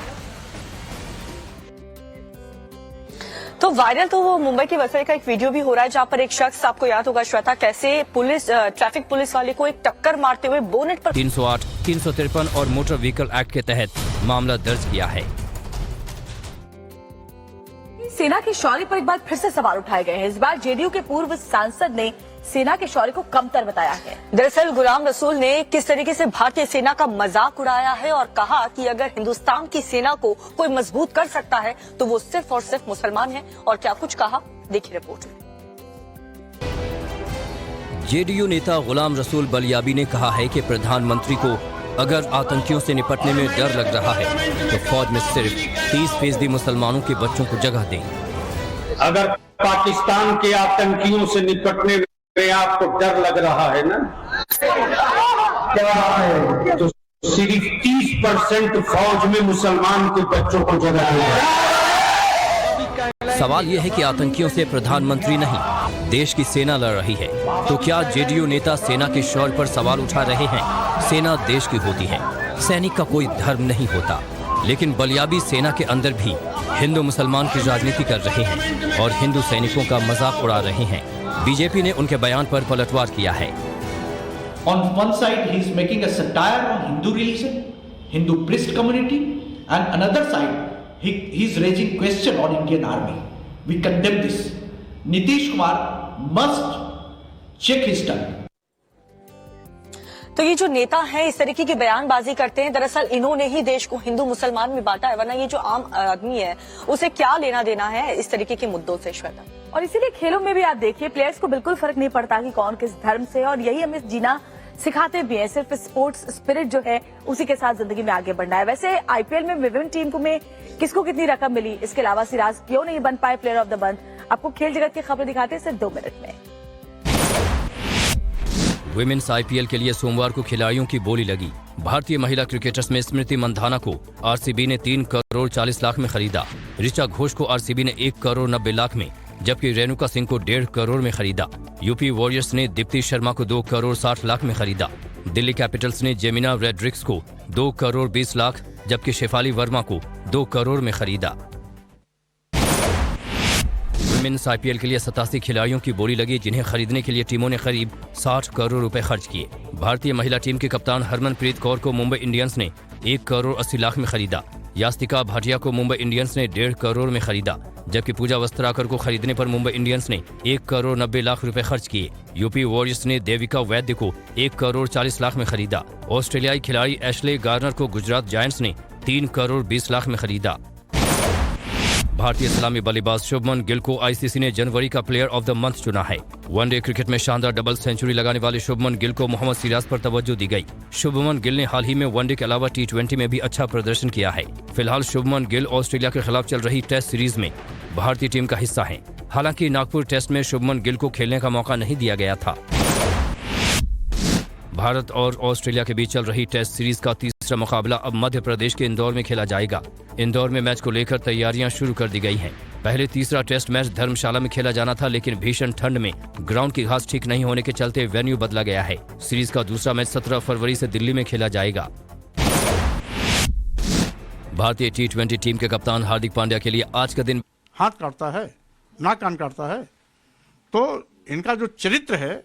तो वायरल तो वो मुंबई के वसई का एक वीडियो भी हो रहा है, जहां पर एक शख्स, आपको याद होगा श्वेता, कैसे ट्रैफिक पुलिस वाले को एक टक्कर मारते हुए बोनेट पर 308, 353 और मोटर व्हीकल एक्ट के तहत मामला दर्ज किया है। सेना के शौर्य पर एक बार फिर से सवाल उठाए गए हैं। इस बार जेडीयू के पूर्व सांसद ने सेना के शौर्य को कमतर बताया है। दरअसल गुलाम रसूल ने किस तरीके से भारतीय सेना का मजाक उड़ाया है और कहा कि अगर हिंदुस्तान की सेना को कोई मजबूत कर सकता है तो वो सिर्फ और सिर्फ मुसलमान है। और क्या कुछ कहा, देखिए रिपोर्ट में। जेडीयू नेता गुलाम रसूल बलियाबी ने कहा है कि प्रधानमंत्री को अगर आतंकियों से निपटने में डर लग रहा है तो फौज में सिर्फ 30% मुसलमानों के बच्चों को जगह दें। अगर पाकिस्तान के आतंकियों से निपटने में आपको डर लग रहा है ना, तो सिर्फ 30% फौज में मुसलमान के बच्चों को जगह दें। सवाल यह है कि आतंकियों से प्रधानमंत्री नहीं, देश की सेना लड़ रही है, तो क्या जेडीयू नेता सेना के शौर्य पर सवाल उठा रहे हैं? सेना देश की होती है, सैनिक का कोई धर्म नहीं होता। लेकिन बलियाबी सेना के अंदर भी हिंदू मुसलमान की राजनीति कर रहे हैं और हिंदू सैनिकों का मजाक उड़ा रहे हैं। बीजेपी ने उनके बयान पर पलटवार किया है। On one side, he is making a satire on Hindu religion, Hindu priest community, and another side, he is raising question on Indian army. We condemn this. Nitish Kumar must check his tongue. तो ये जो नेता हैं इस तरीके की बयानबाजी करते हैं, दरअसल इन्होंने ही देश को हिंदू मुसलमान में बांटा है, वरना ये जो आम आदमी है उसे क्या लेना देना है इस तरीके के मुद्दों से श्वेता। और इसीलिए खेलों में भी आप देखिए, प्लेयर्स को बिल्कुल फर्क नहीं पड़ता कि कौन किस धर्म से, और यही हमें जीना सिखाते भी हैं। सिर्फ स्पोर्ट्स स्पिरिट जो है उसी के साथ जिंदगी में आगे बढ़ना है। वैसे आईपीएल में विभिन्न टीम को में किसको कितनी रकम मिली, इसके अलावा सिराज क्यों नहीं बन पाए प्लेयर ऑफ द मंथ, आपको खेल जगत की खबर दिखाते हैं सिर्फ 2 मिनट में। विमेन्स आईपीएल के लिए सोमवार को खिलाड़ियों की बोली लगी। भारतीय महिला क्रिकेटर्स में स्मृति मंधाना को आरसीबी ने 3 करोड़ 40 लाख में खरीदा। ऋचा घोष को आरसीबी ने 1 करोड़ 90 लाख में, जबकि रेणुका सिंह को 1.5 करोड़ में खरीदा। यूपी वॉरियर्स ने दीप्ति शर्मा को 2 करोड़ 60 लाख में खरीदा। दिल्ली कैपिटल्स ने जेमिना रेड्रिक्स को 2 करोड़ 20 लाख, जबकि शेफाली वर्मा को 2 करोड़ में खरीदा। विमेन्स आईपीएल के लिए 87 खिलाड़ियों की बोली लगी, जिन्हें खरीदने के लिए टीमों ने करीब 60 करोड़ रुपए खर्च किए। भारतीय महिला टीम के कप्तान हरमनप्रीत कौर को मुंबई इंडियंस ने 1 करोड़ 80 लाख में खरीदा। यास्तिका भाटिया को मुंबई इंडियंस ने 1.5 करोड़ में खरीदा, जबकि पूजा वस्त्राकर को खरीदने पर मुंबई इंडियंस ने 1 करोड़ 90 लाख रुपए खर्च किए। यूपी वॉरियर्स ने देविका वैद्य को 1 करोड़ 40 लाख में खरीदा। ऑस्ट्रेलियाई खिलाड़ी एशले गार्नर को गुजरात जायंट्स ने 3 करोड़ 20 लाख में खरीदा। भारतीय सलामी बल्लेबाज शुभमन गिल को आईसीसी ने जनवरी का प्लेयर ऑफ द मंथ चुना है। वनडे क्रिकेट में शानदार डबल सेंचुरी लगाने वाले शुभमन गिल को मोहम्मद सिराज पर तवज्जो दी गई। शुभमन गिल ने हाल ही में वनडे के अलावा T20 में भी अच्छा प्रदर्शन किया है। फिलहाल शुभमन गिल ऑस्ट्रेलिया के खिलाफ चल रही टेस्ट सीरीज में भारतीय टीम का हिस्सा है। हालांकि नागपुर टेस्ट में शुभमन गिल को खेलने का मौका नहीं दिया गया था। भारत और ऑस्ट्रेलिया के बीच चल रही टेस्ट सीरीज का तीसरा मुकाबला अब मध्य प्रदेश के इंदौर में खेला जाएगा। इंदौर में मैच को लेकर तैयारियां शुरू कर दी गई हैं। पहले तीसरा टेस्ट मैच धर्मशाला में खेला जाना था, लेकिन भीषण ठंड में ग्राउंड की घास ठीक नहीं होने के चलते वेन्यू बदला गया है। सीरीज का दूसरा मैच 17 फरवरी से दिल्ली में खेला जाएगा। भारतीय T20 टीम के कप्तान हार्दिक पांड्या के लिए आज का दिन हाथ काटता है, नाक कान काटता है, तो इनका जो चरित्र है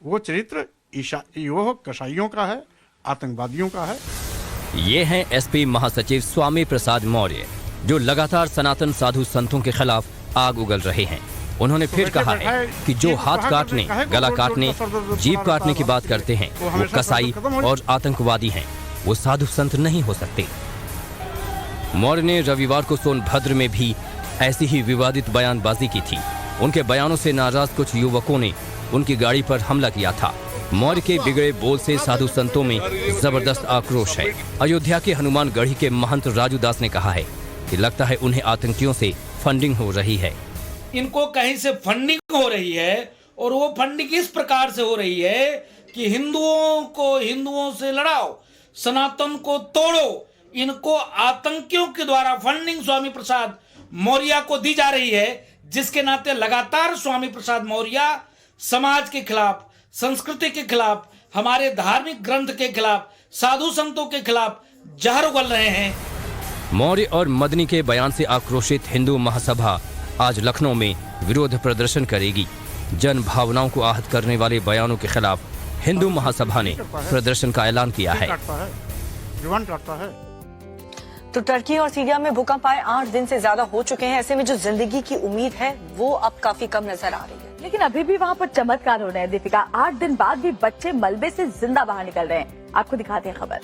वो चरित्र कसाईयों का है, आतंकवादियों का है। ये हैं एसपी महासचिव स्वामी प्रसाद मौर्य, जो लगातार सनातन साधु संतों के खिलाफ आग उगल रहे हैं। उन्होंने फिर कहा है कि जो हाथ काटने, गला काटने, जीभ काटने की बात करते हैं वो कसाई और आतंकवादी हैं, वो साधु संत नहीं हो सकते। मौर्य ने रविवार को सोनभद्र में भी ऐसी ही विवादित बयानबाजी की थी। उनके बयानों से नाराज कुछ युवकों ने उनकी गाड़ी पर हमला किया था। मौर्य के बिगड़े बोल से साधु संतों में जबरदस्त आक्रोश है। अयोध्या के हनुमानगढ़ी के महंत राजू दास ने कहा है कि लगता है उन्हें आतंकियों से फंडिंग हो रही है। इनको कहीं से फंडिंग हो रही है, और वो फंडिंग इस प्रकार से हो रही है कि हिंदुओं को हिंदुओं से लड़ाओ, सनातन को तोड़ो। इनको आतंकियों के द्वारा फंडिंग स्वामी प्रसाद मौर्य को दी जा रही है, जिसके नाते लगातार स्वामी प्रसाद मौर्य समाज के खिलाफ, संस्कृति के खिलाफ, हमारे धार्मिक ग्रंथ के खिलाफ, साधु संतों के खिलाफ जहर उगल रहे हैं। मौर्य और मदनी के बयान से आक्रोशित हिंदू महासभा आज लखनऊ में विरोध प्रदर्शन करेगी। जन भावनाओं को आहत करने वाले बयानों के खिलाफ हिंदू महासभा ने प्रदर्शन का ऐलान किया है। जुबान काटता है। तो टर्की और सीरिया में भूकंप आए 8 दिन से ज्यादा हो चुके हैं। ऐसे में जो जिंदगी की उम्मीद है वो अब काफी कम नजर आ रही है। लेकिन अभी भी वहाँ पर चमत्कार हो रहे हैं। दीपिका, 8 दिन बाद भी बच्चे मलबे से जिंदा बाहर निकल रहे हैं। आपको दिखाते हैं खबर।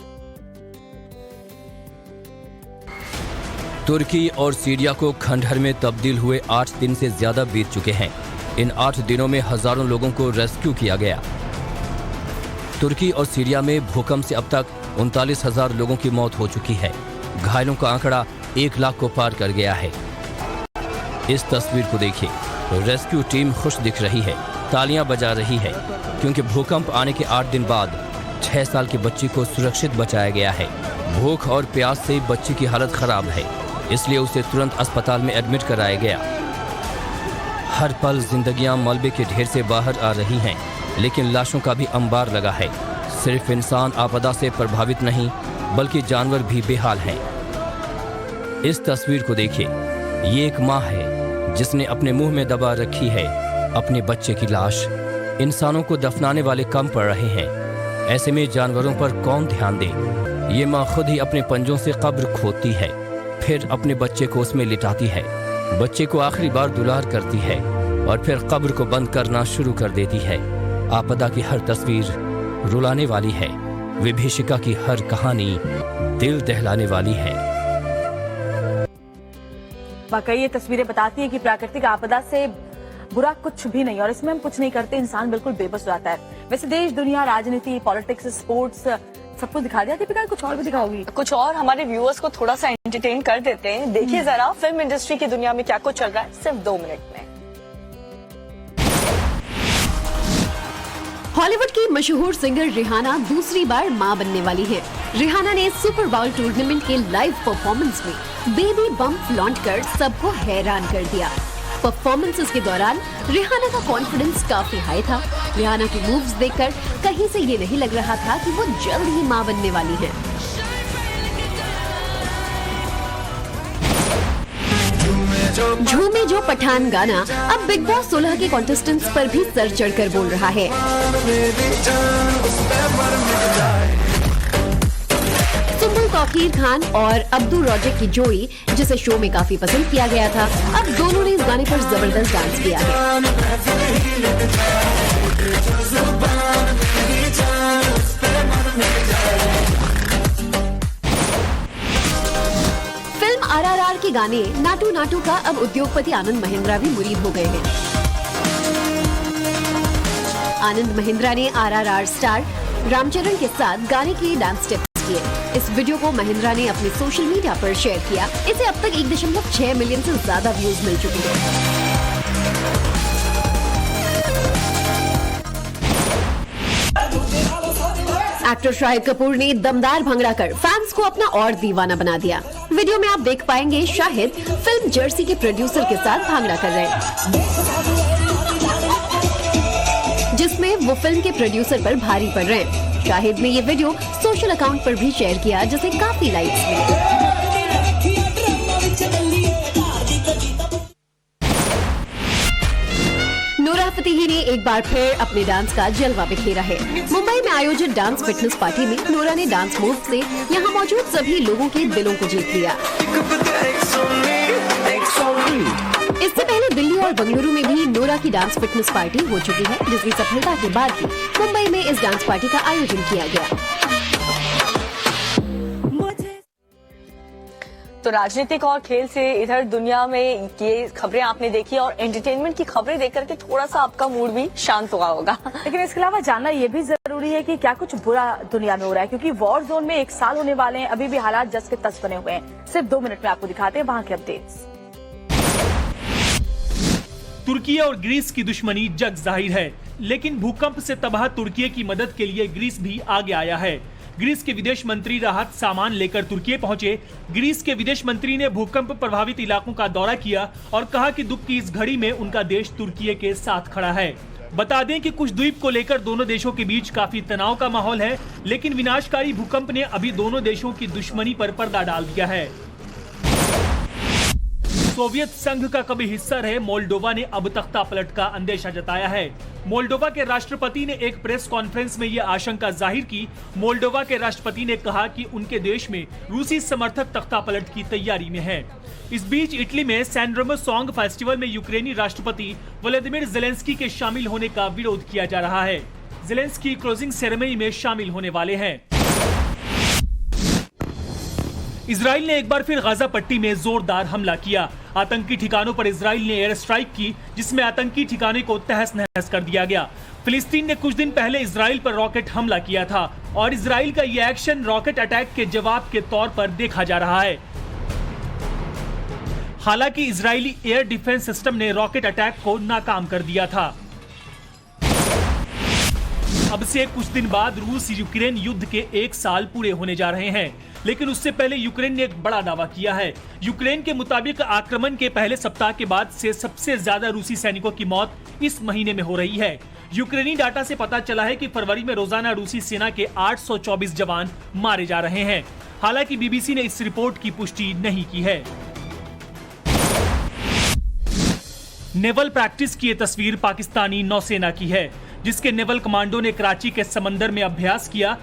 तुर्की और सीरिया को खंडहर में तब्दील हुए 8 दिन से ज्यादा बीत चुके हैं। इन 8 दिनों में हजारों लोगों को रेस्क्यू किया गया। तुर्की और सीरिया में भूकंप से अब तक 39,000 लोगों की मौत हो चुकी है। घायलों का आंकड़ा 1 लाख को पार कर गया है। इस तस्वीर को देखिए, रेस्क्यू टीम खुश दिख रही है, तालियां बजा रही है, क्योंकि भूकंप आने के 8 दिन बाद 6 साल की बच्ची को सुरक्षित बचाया गया है। भूख और प्यास से बच्ची की हालत खराब है, इसलिए उसे तुरंत अस्पताल में एडमिट कराया गया। हर पल जिंदगियां मलबे के ढेर से बाहर आ रही हैं, लेकिन लाशों का भी अंबार लगा है। सिर्फ इंसान आपदा से प्रभावित नहीं, बल्कि जानवर भी बेहाल हैं। इस तस्वीर को देखिए, ये एक माँ है जिसने अपने मुंह में दबा रखी है अपने बच्चे की लाश। इंसानों को दफनाने वाले कम पड़ रहे हैं, ऐसे में जानवरों पर कौन ध्यान दे। ये माँ खुद ही अपने पंजों से कब्र खोदती है, फिर अपने बच्चे को उसमें लिटाती है, बच्चे को आखिरी बार दुलार करती है और फिर कब्र को बंद करना शुरू कर देती है। आपदा की हर तस्वीर रुलाने वाली है, विभीषिका की हर कहानी दिल दहलाने वाली है। वाकई ये तस्वीरें बताती हैं कि प्राकृतिक आपदा से बुरा कुछ भी नहीं, और इसमें हम कुछ नहीं करते, इंसान बिल्कुल बेबस हो जाता है। वैसे देश, दुनिया, राजनीति, पॉलिटिक्स, स्पोर्ट्स सब कुछ दिखा दिया। दीपिका, कुछ और भी दिखाओगी? कुछ और हमारे व्यूअर्स को थोड़ा सा एंटरटेन कर देते हैं। देखिए जरा फिल्म इंडस्ट्री की दुनिया में क्या कुछ चल रहा है सिर्फ 2 मिनट में। हॉलीवुड की मशहूर सिंगर रिहाना दूसरी बार मां बनने वाली है। रिहाना ने सुपर बाउल टूर्नामेंट के लाइव परफॉर्मेंस में बेबी बम्प लॉन्च कर सबको हैरान कर दिया। परफॉर्मेंसेस के दौरान रिहाना का कॉन्फिडेंस काफी हाई था। रिहाना की मूव्स देखकर कहीं से ये नहीं लग रहा था कि वो जल्द ही मां बनने वाली है। झूमे जो पठान गाना अब बिग बॉस 16 के कॉन्टेस्टेंट्स पर भी सर चढ़कर बोल रहा है। सुम्बुल तौकीर खान और अब्दुल रौजक की जोड़ी, जिसे शो में काफी पसंद किया गया था, अब दोनों ने इस गाने पर जबरदस्त डांस किया है। RRR के गाने नाटू नाटू का अब उद्योगपति आनंद महिंद्रा भी मुरीद हो गए हैं। आनंद महिंद्रा ने RRR स्टार रामचरण के साथ गाने के डांस स्टेप्स किए। इस वीडियो को महिंद्रा ने अपने सोशल मीडिया पर शेयर किया। इसे अब तक 1.6 मिलियन से ज्यादा व्यूज मिल चुके हैं। एक्टर शाहिद कपूर ने दमदार भंगड़ा कर फैंस को अपना और दीवाना बना दिया। वीडियो में आप देख पाएंगे शाहिद फिल्म जर्सी के प्रोड्यूसर के साथ भांगड़ा कर रहे हैं, जिसमें वो फिल्म के प्रोड्यूसर पर भारी पड़ रहे हैं। शाहिद ने ये वीडियो सोशल अकाउंट पर भी शेयर किया, जिसे काफी लाइक्स मिले। नूरा फतेही ने एक बार फिर अपने डांस का जलवा बिखेरा है। मुंबई में आयोजित डांस फिटनेस पार्टी में नूरा ने डांस मूव से यहां मौजूद सभी लोगों के दिलों को जीत लिया। इससे पहले दिल्ली और बेंगलुरु में भी नूरा की डांस फिटनेस पार्टी हो चुकी है, जिसकी सफलता के बाद ही मुंबई में इस डांस पार्टी का आयोजन किया गया। तो राजनीतिक और खेल से इधर दुनिया में ये खबरें आपने देखी और एंटरटेनमेंट की खबरें देख करके थोड़ा सा आपका मूड भी शांत हुआ होगा। लेकिन इसके अलावा जानना ये भी जरूरी है कि क्या कुछ बुरा दुनिया में हो रहा है, क्योंकि वॉर जोन में 1 साल होने वाले हैं। अभी भी हालात जस के तस बने हुए हैं। सिर्फ 2 मिनट में आपको दिखाते हैं वहां के अपडेट्स। तुर्की और ग्रीस की दुश्मनी जग जाहिर है, लेकिन भूकंप से तबाह तुर्की की मदद के लिए ग्रीस भी आगे आया है। ग्रीस के विदेश मंत्री राहत सामान लेकर तुर्की पहुंचे। ग्रीस के विदेश मंत्री ने भूकंप प्रभावित इलाकों का दौरा किया और कहा कि दुख की इस घड़ी में उनका देश तुर्की के साथ खड़ा है। बता दें कि कुछ द्वीप को लेकर दोनों देशों के बीच काफी तनाव का माहौल है, लेकिन विनाशकारी भूकंप ने अभी दोनों देशों की दुश्मनी पर पर्दा डाल दिया है। सोवियत संघ का कभी हिस्सा रहे मोल्डोवा ने अब तख्ता पलट का अंदेशा जताया है। मोल्डोवा के राष्ट्रपति ने एक प्रेस कॉन्फ्रेंस में यह आशंका जाहिर की। मोल्डोवा के राष्ट्रपति ने कहा कि उनके देश में रूसी समर्थक तख्ता पलट की तैयारी में हैं। इस बीच इटली में सैन रेमो सॉन्ग फेस्टिवल में यूक्रेनी राष्ट्रपति व्लादिमीर ज़ेलेंस्की के शामिल होने का विरोध किया जा रहा है। ज़ेलेंस्की क्लोजिंग सेरेमनी में शामिल होने वाले हैं। इजराइल ने एक बार फिर गाजा पट्टी में जोरदार हमला किया। आतंकी ठिकानों पर इजराइल ने एयर स्ट्राइक की, जिसमें आतंकी ठिकाने को तहस नहस कर दिया गया। फिलिस्तीन ने कुछ दिन पहले इजराइल पर रॉकेट हमला किया था और इजराइल का यह एक्शन रॉकेट अटैक के जवाब के तौर पर देखा जा रहा है। हालांकि इजरायली एयर डिफेंस सिस्टम ने रॉकेट अटैक को नाकाम कर दिया था। अब से कुछ दिन बाद रूस यूक्रेन युद्ध के 1 साल पूरे होने जा रहे हैं, लेकिन उससे पहले यूक्रेन ने एक बड़ा दावा किया है। यूक्रेन के मुताबिक आक्रमण के पहले सप्ताह के बाद से सबसे ज्यादा रूसी सैनिकों की मौत इस महीने में हो रही है। यूक्रेनी डाटा से पता चला है कि फरवरी में रोजाना रूसी सेना के 824 जवान मारे जा रहे हैं। हालांकि बीबीसी ने इस रिपोर्ट की पुष्टि नहीं की है। नेवल प्रैक्टिस की ये तस्वीर पाकिस्तानी नौसेना की है, जिसके नेवल कमांडो ने कराची के समंदर में अभ्यास किया।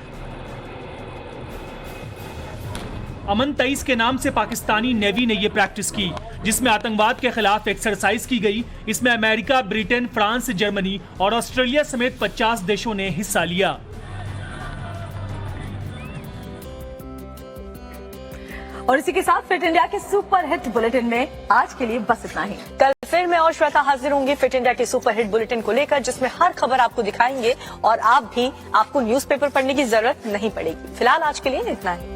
अमन 23 के नाम से पाकिस्तानी नेवी ने यह प्रैक्टिस की, जिसमें आतंकवाद के खिलाफ एक्सरसाइज की गई। इसमें अमेरिका, ब्रिटेन, फ्रांस, जर्मनी और ऑस्ट्रेलिया समेत 50 देशों ने हिस्सा लिया। और इसी के साथ फिट इंडिया के सुपर हिट बुलेटिन में आज के लिए बस इतना ही। कल फिर मैं और श्वेता हाजिर होंगी फिट इंडिया के सुपर हिट बुलेटिन को लेकर, जिसमें हर खबर आपको दिखाएंगे और आपको न्यूज़पेपर पढ़ने की जरूरत नहीं पड़ेगी। फिलहाल आज के लिए इतना ही।